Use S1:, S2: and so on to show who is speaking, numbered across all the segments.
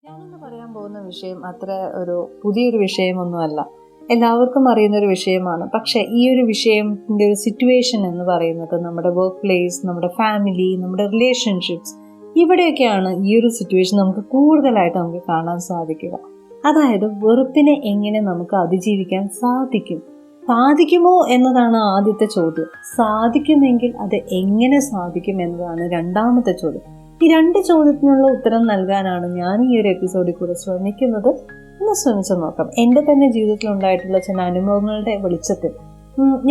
S1: ഞാനിന്ന് പറയാൻ പോകുന്ന വിഷയം അത്ര ഒരു പുതിയൊരു വിഷയമൊന്നുമല്ല. എല്ലാവർക്കും അറിയുന്നൊരു വിഷയമാണ്. പക്ഷേ ഈ ഒരു വിഷയത്തിൻ്റെ ഒരു സിറ്റുവേഷൻ എന്ന് പറയുന്നത് നമ്മുടെ വർക്ക് പ്ലേസ്, നമ്മുടെ ഫാമിലി, നമ്മുടെ റിലേഷൻഷിപ്സ്, ഇവിടെയൊക്കെയാണ് ഈ ഒരു സിറ്റുവേഷൻ നമുക്ക് കൂടുതലായിട്ട് നമുക്ക് കാണാൻ സാധിക്കുക. അതായത് വെറുപ്പിനെ എങ്ങനെ നമുക്ക് അതിജീവിക്കാൻ സാധിക്കുമോ എന്നതാണ് ആദ്യത്തെ ചോദ്യം. സാധിക്കുമെങ്കിൽ അത് എങ്ങനെ സാധിക്കും എന്നതാണ് രണ്ടാമത്തെ ചോദ്യം. ഈ രണ്ട് ചോദ്യത്തിനുള്ള ഉത്തരം നൽകാനാണ് ഞാൻ ഈ ഒരു എപ്പിസോഡിൽ കൂടെ ശ്രമിക്കുന്നത്. ഒന്ന് ശ്രമിച്ചു നോക്കാം. എൻ്റെ തന്നെ ജീവിതത്തിൽ ഉണ്ടായിട്ടുള്ള ചില അനുഭവങ്ങളുടെ വെളിച്ചത്തിൽ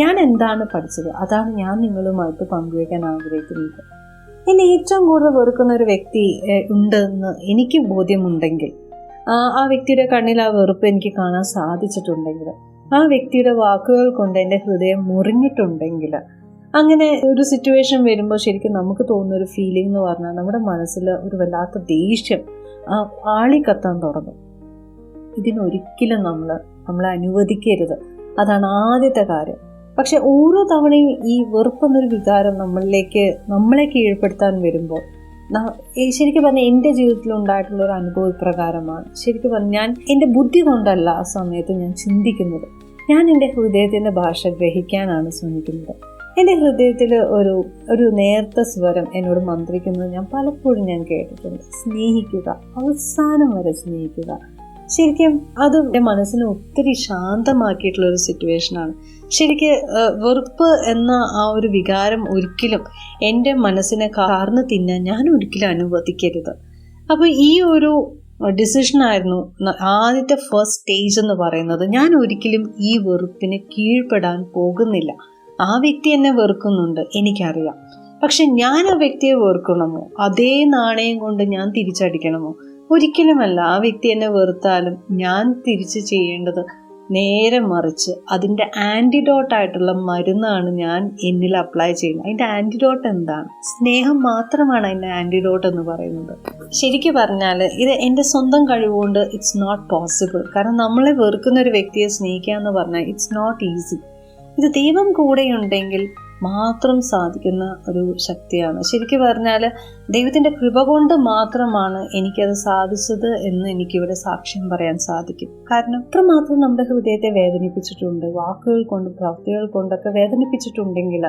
S1: ഞാൻ എന്താണ് പഠിച്ചത്, അതാണ് ഞാൻ നിങ്ങളുമായിട്ട് പങ്കുവയ്ക്കാൻ ആഗ്രഹിക്കുന്നത്. എന്നെ ഏറ്റവും കൂടുതൽ വെറുക്കുന്ന ഒരു വ്യക്തി ഉണ്ടെന്ന് എനിക്ക് ബോധ്യമുണ്ടെങ്കിൽ, ആ വ്യക്തിയുടെ കണ്ണിൽ ആ വെറുപ്പ് എനിക്ക് കാണാൻ സാധിച്ചിട്ടുണ്ടെങ്കിൽ, ആ വ്യക്തിയുടെ വാക്കുകൾ കൊണ്ട് എൻ്റെ ഹൃദയം മുറിഞ്ഞിട്ടുണ്ടെങ്കിൽ, അങ്ങനെ ഒരു സിറ്റുവേഷൻ വരുമ്പോൾ ശരിക്കും നമുക്ക് തോന്നുന്ന ഒരു ഫീലിംഗ് എന്ന് പറഞ്ഞാൽ നമ്മുടെ മനസ്സിൽ ഒരു വല്ലാത്ത ദേഷ്യം ആളിക്കത്താൻ തുടങ്ങും. ഇതിനൊരിക്കലും നമ്മളെ അനുവദിക്കരുത്. അതാണ് ആദ്യത്തെ കാര്യം. പക്ഷെ ഓരോ തവണയും ഈ വെറുപ്പെന്നൊരു വികാരം നമ്മളെ കീഴ്പ്പെടുത്താൻ വരുമ്പോൾ, ശരിക്കും പറഞ്ഞാൽ എൻ്റെ ജീവിതത്തിൽ ഉണ്ടായിട്ടുള്ള ഒരു അനുഭവ ഇപ്രകാരമാണ്. ശരിക്കും പറഞ്ഞാൽ ഞാൻ എൻ്റെ ബുദ്ധി കൊണ്ടല്ല ആ സമയത്ത് ഞാൻ ചിന്തിക്കുന്നത്, ഞാൻ എൻ്റെ ഹൃദയത്തിൻ്റെ ഭാഷ ഗ്രഹിക്കാനാണ് ശ്രമിക്കുന്നത്. എൻ്റെ ഹൃദയത്തിൽ ഒരു നേർത്ത സ്വരം എന്നോട് മന്ത്രിക്കുന്നത് ഞാൻ പലപ്പോഴും കേട്ടിട്ടുണ്ട്. സ്നേഹിക്കുക, അവസാനം വരെ സ്നേഹിക്കുക. ശരിക്കും അത് എൻ്റെ മനസ്സിനെ ഒത്തിരി ശാന്തമാക്കിയിട്ടുള്ളൊരു സിറ്റുവേഷനാണ്. ശരിക്ക് വെറുപ്പ് എന്ന ആ ഒരു വികാരം ഒരിക്കലും എൻ്റെ മനസ്സിനെ കാർന്ന് തിന്നാൻ ഞാൻ ഒരിക്കലും അനുവദിക്കരുത്. അപ്പോൾ ഈ ഒരു ഡിസിഷനായിരുന്നു ആദ്യത്തെ ഫസ്റ്റ് സ്റ്റേജ് എന്ന് പറയുന്നത്. ഞാൻ ഒരിക്കലും ഈ വെറുപ്പിന് കീഴ്പ്പെടാൻ പോകുന്നില്ല. ആ വ്യക്തി എന്നെ വെറുക്കുന്നുണ്ട്, എനിക്കറിയാം. പക്ഷെ ഞാൻ ആ വ്യക്തിയെ വെറുക്കണമോ, അതേ നാണയം കൊണ്ട് ഞാൻ തിരിച്ചടിക്കണമോ? ഒരിക്കലുമല്ല. ആ വ്യക്തി എന്നെ വെറുത്താലും ഞാൻ തിരിച്ച് ചെയ്യേണ്ടത് നേരെ മറിച്ച് അതിൻ്റെ ആൻറ്റിഡോട്ടായിട്ടുള്ള മരുന്നാണ് ഞാൻ എന്നിൽ അപ്ലൈ ചെയ്യുന്നത്. അതിൻ്റെ ആൻറ്റിഡോട്ട് എന്താണ്? സ്നേഹം മാത്രമാണ് അതിൻ്റെ ആൻറ്റിഡോട്ട് എന്ന് പറയുന്നത്. ശരിക്കും പറഞ്ഞാൽ ഇത് എൻ്റെ സ്വന്തം കഴിവുകൊണ്ട് ഇറ്റ്സ് നോട്ട് പോസിബിൾ. കാരണം നമ്മളെ വെറുക്കുന്ന ഒരു വ്യക്തിയെ സ്നേഹിക്കുക എന്ന് പറഞ്ഞാൽ ഇറ്റ്സ് നോട്ട് ഈസി. ഇത് ദൈവം കൂടെയുണ്ടെങ്കിൽ മാത്രം സാധിക്കുന്ന ഒരു ശക്തിയാണ്. ശരിക്കും പറഞ്ഞാൽ ദൈവത്തിൻ്റെ കൃപ കൊണ്ട് മാത്രമാണ് എനിക്കത് സാധിച്ചത് എന്ന് എനിക്കിവിടെ സാക്ഷ്യം പറയാൻ സാധിക്കും. കാരണം അത്രമാത്രം നമ്മുടെ ഹൃദയത്തെ വേദനിപ്പിച്ചിട്ടുണ്ട്, വാക്കുകൾ കൊണ്ട് പ്രവൃത്തികൾ കൊണ്ടൊക്കെ വേദനിപ്പിച്ചിട്ടുണ്ടെങ്കിൽ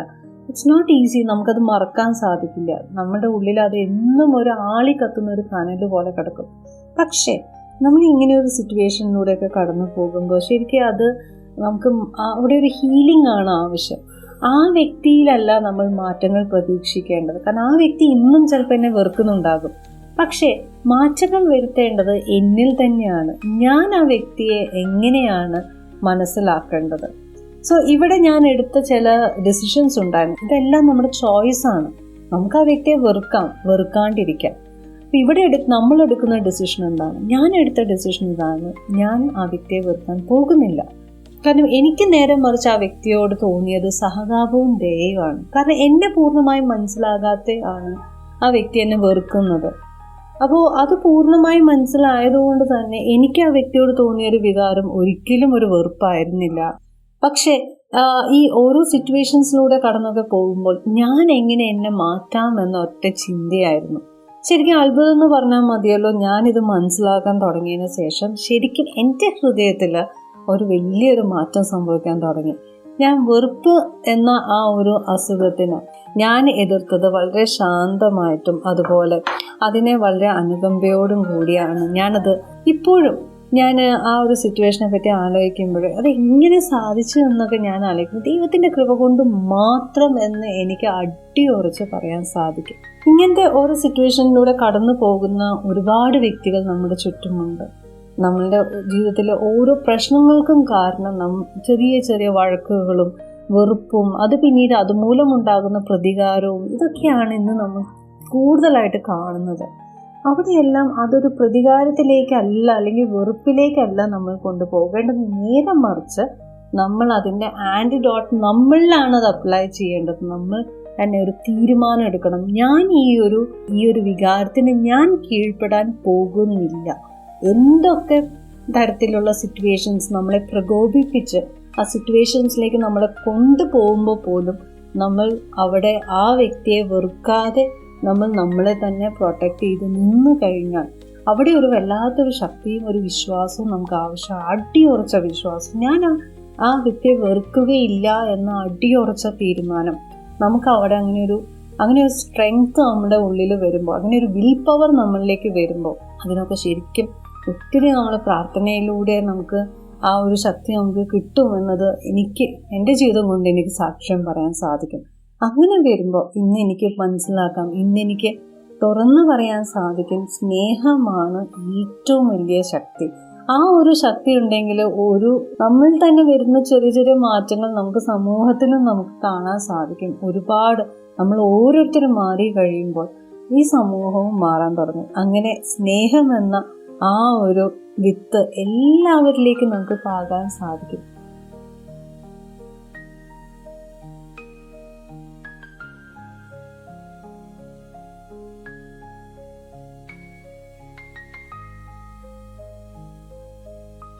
S1: ഇറ്റ്സ് നോട്ട് ഈസി. നമുക്കത് മറക്കാൻ സാധിക്കില്ല. നമ്മുടെ ഉള്ളിൽ അത് എന്നും ഒരു ആളി കത്തുന്ന ഒരു കനൽ പോലെ കിടക്കും. പക്ഷേ നമ്മൾ ഇങ്ങനെ ഒരു സിറ്റുവേഷനിലൂടെയൊക്കെ കടന്നു പോകുമ്പോൾ ശരിക്കും അത് നമുക്ക് അവിടെ ഒരു ഹീലിംഗ് ആണ് ആവശ്യം. ആ വ്യക്തിയിലല്ല നമ്മൾ മാറ്റങ്ങൾ പ്രതീക്ഷിക്കേണ്ടത്. കാരണം ആ വ്യക്തി ഇന്നും ചിലപ്പോൾ എന്നെ വെറുക്കുന്നുണ്ടാകും. പക്ഷേ മാറ്റങ്ങൾ വരുത്തേണ്ടത് എന്നിൽ തന്നെയാണ്. ഞാൻ ആ വ്യക്തിയെ എങ്ങനെയാണ് മനസ്സിലാക്കേണ്ടത്? സോ ഇവിടെ ഞാൻ എടുത്ത ചില ഡിസിഷൻസ് ഉണ്ടായിരുന്നു. ഇതെല്ലാം നമ്മുടെ ചോയ്സാണ്. നമുക്ക് ആ വ്യക്തിയെ വെറുക്കാണ്ടിരിക്കാം. അപ്പം ഇവിടെ നമ്മൾ എടുക്കുന്ന ഡിസിഷൻ എന്താണ്? ഞാൻ എടുത്ത ഡിസിഷൻ ഇതാണ്: ഞാൻ ആ വ്യക്തിയെ വെറുക്കാൻ പോകുന്നില്ല. കാരണം എനിക്ക് നേരെ മറിച്ച് ആ വ്യക്തിയോട് തോന്നിയത് സഹതാപവും ദയയുമാണ്. കാരണം എന്നെ പൂർണ്ണമായും മനസ്സിലാകാത്ത ആണ് ആ വ്യക്തി എന്നെ വെറുക്കുന്നത്. അപ്പോൾ അത് പൂർണ്ണമായും മനസ്സിലായതുകൊണ്ട് തന്നെ എനിക്ക് ആ വ്യക്തിയോട് തോന്നിയൊരു വികാരം ഒരിക്കലും ഒരു വെറുപ്പായിരുന്നില്ല. പക്ഷേ ഈ ഓരോ സിറ്റുവേഷൻസിലൂടെ കടന്നൊക്കെ പോകുമ്പോൾ ഞാൻ എങ്ങനെ എന്നെ മാറ്റാമെന്ന ഒറ്റ ചിന്തയായിരുന്നു. ശരിക്കും അത്ഭുതം എന്ന് പറഞ്ഞാൽ മതിയല്ലോ. ഞാനിത് മനസ്സിലാക്കാൻ തുടങ്ങിയതിന് ശേഷം ശരിക്കും എൻ്റെ ഹൃദയത്തിൽ ഒരു വലിയൊരു മാറ്റം സംഭവിക്കാൻ തുടങ്ങി. ഞാൻ വെറുപ്പ് എന്ന ആ ഒരു അസുഖത്തിന് ഞാൻ എതിർത്തത് വളരെ ശാന്തമായിട്ടും അതുപോലെ അതിനെ വളരെ അനുകമ്പയോടും കൂടിയാണ് ഞാനത്. ഇപ്പോഴും ഞാൻ ആ ഒരു സിറ്റുവേഷനെ പറ്റി ആലോചിക്കുമ്പോൾ അത് എങ്ങനെ സാധിച്ചു എന്നൊക്കെ ഞാൻ ആലോചിക്കുന്നു. ദൈവത്തിൻ്റെ കൃപ കൊണ്ട് മാത്രം എന്ന് എനിക്ക് അടിയുറച്ച് പറയാൻ സാധിക്കും. ഇങ്ങനത്തെ ഓരോ സിറ്റുവേഷനിലൂടെ കടന്നു പോകുന്ന ഒരുപാട് വ്യക്തികൾ നമ്മുടെ ചുറ്റുമുണ്ട്. നമ്മളുടെ ജീവിതത്തിലെ ഓരോ പ്രശ്നങ്ങൾക്കും കാരണം ചെറിയ ചെറിയ വഴക്കുകളും വെറുപ്പും അത് പിന്നീട് അതുമൂലമുണ്ടാകുന്ന പ്രതികാരവും ഇതൊക്കെയാണ് ഇന്ന് നമ്മൾ കൂടുതലായിട്ട് കാണുന്നത്. അവിടെയെല്ലാം അതൊരു പ്രതികാരത്തിലേക്കല്ല അല്ലെങ്കിൽ വെറുപ്പിലേക്കല്ല നമ്മൾ കൊണ്ടുപോകേണ്ടത്. നേരെ മറിച്ച് നമ്മൾ അതിൻ്റെ ആൻറ്റിഡോട്ട് നമ്മളിലാണ് അത് അപ്ലൈ ചെയ്യേണ്ടത്. നമ്മൾ തന്നെ ഒരു തീരുമാനം എടുക്കണം. ഞാൻ ഈ ഒരു വികാരത്തിന് ഞാൻ കീഴ്പ്പെടാൻ പോകുന്നില്ല. എന്തൊക്കെ തരത്തിലുള്ള സിറ്റുവേഷൻസ് നമ്മളെ പ്രകോപിപ്പിച്ച് ആ സിറ്റുവേഷൻസിലേക്ക് നമ്മളെ കൊണ്ടുപോകുമ്പോൾ പോലും നമ്മൾ അവിടെ ആ വ്യക്തിയെ വെറുക്കാതെ നമ്മൾ നമ്മളെ തന്നെ പ്രൊട്ടക്റ്റ് ചെയ്ത് നിന്ന് കഴിഞ്ഞാൽ അവിടെ ഒരു വല്ലാത്തൊരു ശക്തിയും ഒരു വിശ്വാസവും നമുക്ക് ആവശ്യമാണ്. അടിയുറച്ച വിശ്വാസം. ഞാൻ ആ വ്യക്തിയെ വെറുക്കുകയില്ല എന്ന അടിയുറച്ച തീരുമാനം നമുക്ക് അവിടെ അങ്ങനെ ഒരു സ്ട്രെങ്ത് നമ്മുടെ ഉള്ളിൽ വരുമ്പോൾ, അങ്ങനെ ഒരു വിൽ പവർ നമ്മളിലേക്ക് വരുമ്പോൾ, അതിനൊക്കെ ശരിക്കും ഒത്തിരി നമ്മൾ പ്രാർത്ഥനയിലൂടെ നമുക്ക് ആ ഒരു ശക്തി നമുക്ക് കിട്ടുമെന്നത് എൻ്റെ ജീവിതം കൊണ്ട് എനിക്ക് സാക്ഷ്യം പറയാൻ സാധിക്കും. അങ്ങനെ വരുമ്പോൾ ഇന്ന് എനിക്ക് മനസ്സിലാക്കാം, ഇന്നെനിക്ക് തുറന്നു പറയാൻ സാധിക്കും, സ്നേഹമാണ് ഏറ്റവും വലിയ ശക്തി. ആ ഒരു ശക്തി ഉണ്ടെങ്കിൽ നമ്മൾ തന്നെ വരുന്ന ചെറിയ ചെറിയ മാറ്റങ്ങൾ നമുക്ക് സമൂഹത്തിലും നമുക്ക് കാണാൻ സാധിക്കും. ഒരുപാട് നമ്മൾ ഓരോരുത്തരും മാറി കഴിയുമ്പോൾ ഈ സമൂഹവും മാറാൻ തുടങ്ങും. അങ്ങനെ സ്നേഹം എന്ന ആ ഒരു വിത്ത് എല്ലാവരിലേക്കും നമുക്ക് പാകാൻ സാധിക്കും.